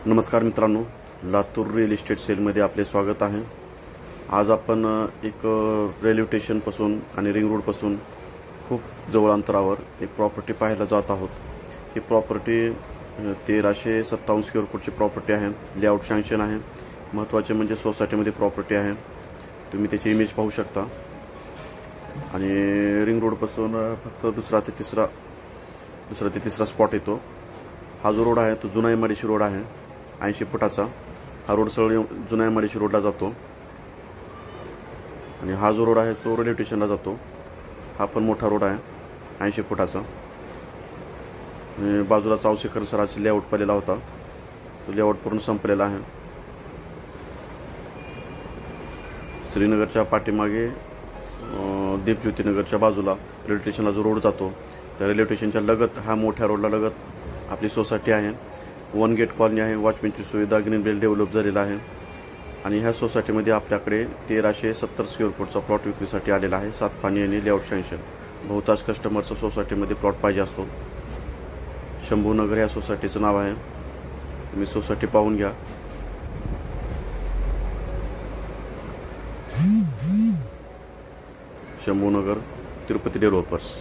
नमस्कार मित्रांनो, Latur real estate सेलमध्ये आपले स्वागत आहे। आज आपण एक रेल्वे स्टेशनपासून आणि रिंग रोडपासून खूप जवळ अंतरावर एक प्रॉपर्टी पाहायला जात आहोत। ही प्रॉपर्टी 1357 स्क्वेअर फूटची प्रॉपर्टी आहे। लेआउट सँक्शन आहे। महत्त्वाचे म्हणजे सोसायटीमध्ये प्रॉपर्टी आहे। तुम्ही त्याची इमेज पाहू शकता। आणि रिंग रोडपासून फक्त दुसरा ते तिसरा स्पॉट येतो। हा जो रोड आहे तो जुना एमआयडीसी रोड आहे, 80 फुटाचा। हा रोड सरळ जुना एमआयडीसी रोडला जातो आणि हा जो रोड आहे तो रेल्वे स्टेशनला जातो। हा पण मोठा रोड आहे, 80 फुटाचा। बाजूला चावसेकर सरांचा लेआउट पडलेला होता, तो लेआउट पूर्ण संपलेला आहे। श्रीनगरच्या पाठीमागे दीपज्योतिनगरच्या बाजूला रेल्वे स्टेशनला जो रोड जातो त्या रेल्वे स्टेशनच्या लगत हा मोठ्या रोडला लगत आपली सोसायटी आहे। वन गेट कॉलनी आहे। वॉचमॅनची सुविधा, ग्रीन बेल्ट डेव्हलप झालेला आहे। आणि ह्या सोसायटीमध्ये आपल्याकडे 1370 स्क्वेअर फूटचा प्लॉट विक्रीसाठी आलेला आहे। 7 पाणी आणि लेआउट सँक्शन। बहुतांश कस्टमरचा सोसायटीमध्ये प्लॉट पाहिजे असतो। शंभूनगर या सोसायटीचं नाव आहे। तुम्ही सोसायटी पाहून घ्या। Shambhunagar, Tirupati developers.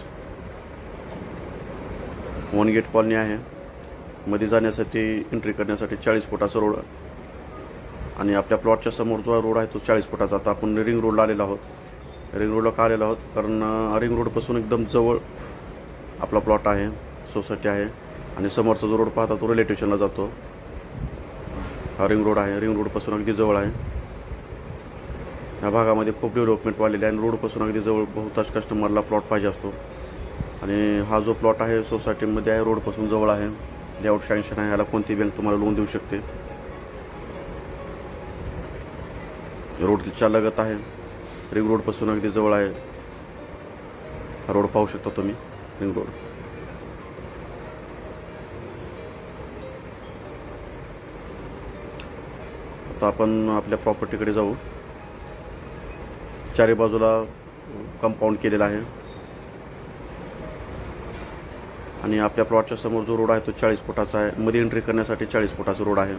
One gate colony आहे। मध्ये जाण्यासाठी, एंट्री करण्यासाठी 40 फुटाचा रोड आणि आपल्या प्लॉटच्या समोर जो रोड आहे तो 40 फुटाचा। आता आपण रिंग रोडला आलेलो आहोत। रिंग रोडला का आलेलो आहोत? कारण रिंग रोडपासून एकदम जवळ आपला प्लॉट आहे, सोसायटी आहे। आणि समोरचा जो रोड पाहता तो रेल्वे स्टेशनला जातो। हा रिंग रोड आहे, रिंग रोडपासून अगदी जवळ आहे। या भागामध्ये खूप डेव्हलपमेंट वाढलेली आहे आणि रोडपासून अगदी जवळ बहुतांश कस्टमरला प्लॉट पाहिजे असतो। आणि हा जो प्लॉट आहे सोसायटीमध्ये आहे, रोडपासून जवळ आहे। लेआउट सँक्शन आहे। याला कोणती बँक तुम्हाला लोन देऊ शकते। रोडच्या लगत आहे, रिंग रोडपासून अगदी जवळ आहे। हा रोड पाहू शकता तुम्ही, रिंग रोड। आता आपण आपल्या प्रॉपर्टीकडे जाऊ। चारी बाजूला कंपाऊंड केलेला आहे आणि आपल्या प्लॉटच्या समोर जो रोड आहे तो 40 फुटाचा आहे। मध्ये एंट्री करण्यासाठी 40 फुटाचा रोड आहे।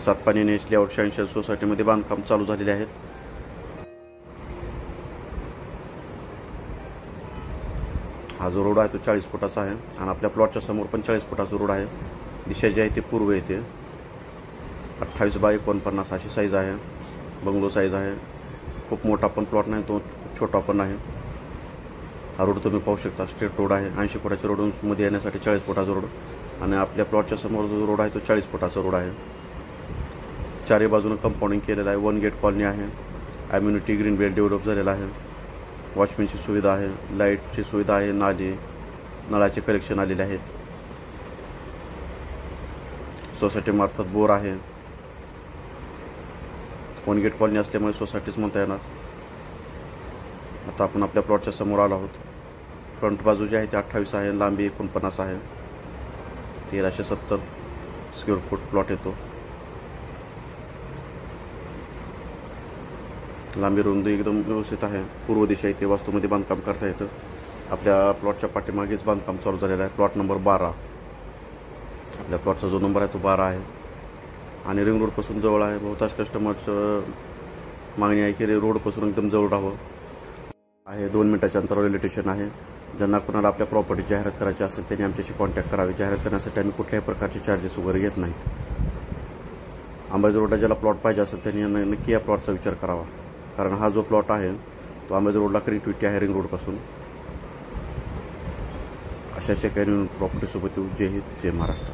सातपाणी नेच लेआउट सँक्शन सोसायटीमध्ये बांधकाम चालू झालेले आहेत। हा जो रोड आहे तो 40 फुटाचा आहे आणि आपल्या प्लॉटच्या समोर पण 40 फुटाचा रोड आहे। दिशा जी आहे ती पूर्व येते। 28 बाय 49 अशी साईज आहे। बंगलो साईज आहे। खूप मोठा पण प्लॉट नाही, तो छोटा पण आहे। हा रोड तुम्ही पाहू शकता, स्ट्रेट रोड आहे। 80 फुटाच्या रोडमध्ये येण्यासाठी 40 फुटाचा रोड आणि आपल्या प्लॉटच्या समोर जो रोड आहे तो 40 फुटाचा रोड आहे। चारी बाजूने कंपाऊंडिंग केलेलं आहे। वन गेट कॉलनी आहे। ॲम्युनिटी ग्रीन बेल्ट डेव्हलप झालेला आहे। वॉचमॅनची सुविधा आहे, लाईटची सुविधा आहे, नळाचे कनेक्शन आलेले आहेत। सोसायटीमार्फत बोर आहे। वन गेट कॉलनी असल्यामुळे सोसायटीच म्हणता येणार। आता आपण आपल्या प्लॉटच्या समोर आलो आहोत। फ्रंट बाजू जी आहे ती 28 आहे, लांबी 49 आहे। 1370 स्क्वेअर फूट प्लॉट येतो। लांबी रुंदी एकदम व्यवस्थित आहे। पूर्व दिशा इथे वास्तूमध्ये बांधकाम करता येतं। आपल्या प्लॉटच्या पाठीमागेच बांधकाम चालू झालेलं आहे। प्लॉट नंबर 12, आपल्या प्लॉटचा जो नंबर आहे तो 12 आहे आणि रिंग रोडपासून जवळ आहे। बहुतांश कस्टमरचं मागणी आहे की रोडपासून एकदम जवळ राहावं आहे। 2 मिनिटाच्या अंतरावर रेल्वे स्टेशन आहे। ज्यांना कोणाला आपल्या प्रॉपर्टी जाहिरात करायची असेल त्यांनी आमच्याशी कॉन्टॅक्ट करावे। जाहिरात करण्यासाठी आम्ही कुठल्याही प्रकारचे चार्जेस वगैरे घेत नाहीत। अंबाजोगाई रोडला ज्याला प्लॉट पाहिजे असेल त्यांनी नक्की या प्लॉटचा विचार करावा, कारण हा जो प्लॉट आहे तो अंबाजोगाई रोडला कनेक्टिव्हिटी आहे रिंग रोडपासून। अशा काही प्रॉपर्टीसोबत येऊ। जय हिंद, जय महाराष्ट्र।